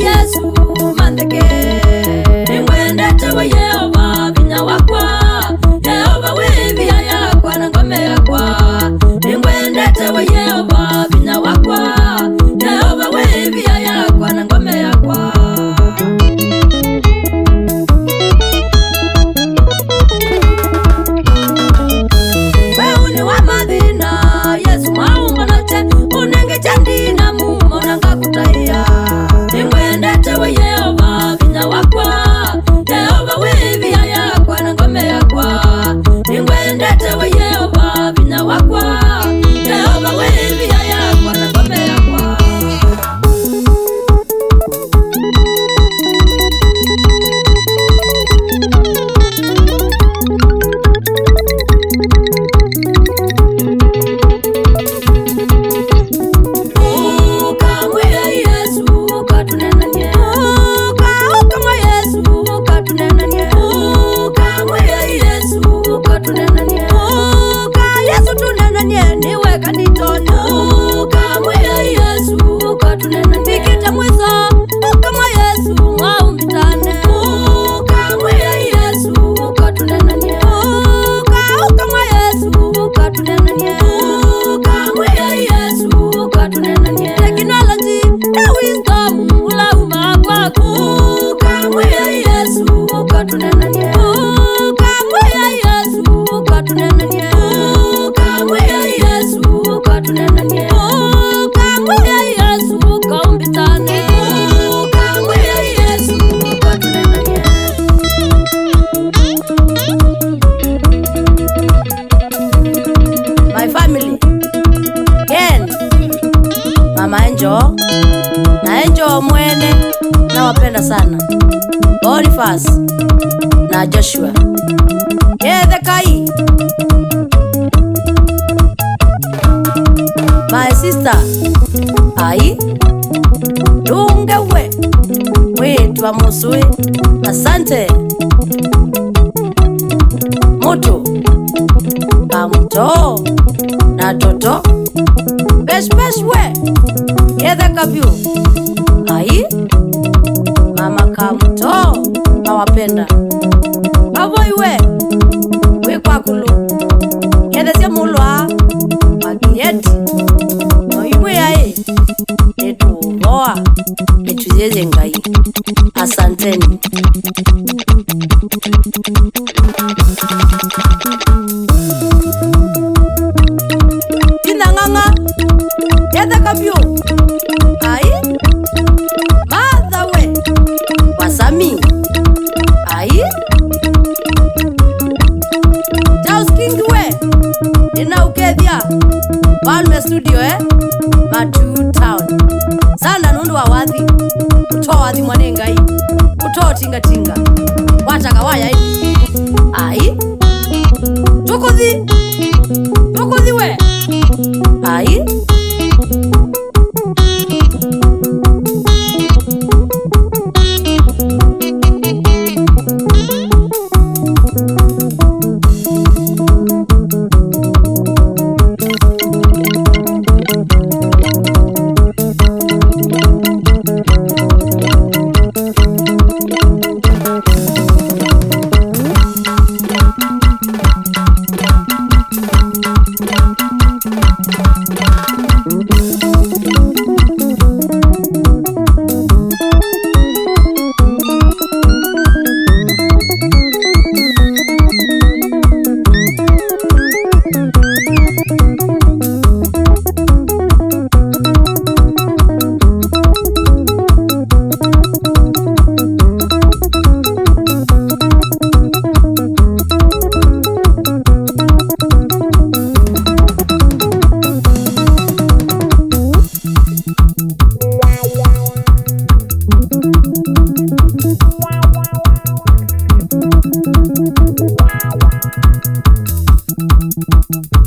Yesu mandeke ningwendete we Yehova vinya wakwa Yehova we via yakwa na ngome yakwa ningwendete we Yehova vinya wakwa Yehova we via yakwa na ngome yakwa weuni wa madhina Yesu maumonote unenge chandina mumona ngakutaiya ningwendete we Yehova vinya wakwa Yehova we via yakwa na ngome yakwa ningwendete we Yehova vinya wakwa Yehova we via yakwa na ngome yakwa na Angel mwene na wapenda sana Boniface na Joshua Yethekai my sister ai dungewe wetu wa Musui asante moto amto na toto best we Yethekai ai mama kamto na wapenda baboiwe we kwa kulu Yethesia mulwa magieti no iwe ai etu boa etuzeze ngai asanteni Kinanganga Yethekai ai Mother we Wasami ai Charles King we Nina ukethia Palme studio Matu town Sana nundu wa wathi Kutoa wathi mwanengai Kutoa tinga tinga Wataka waya hivi ai Tukuthi we ai Wow.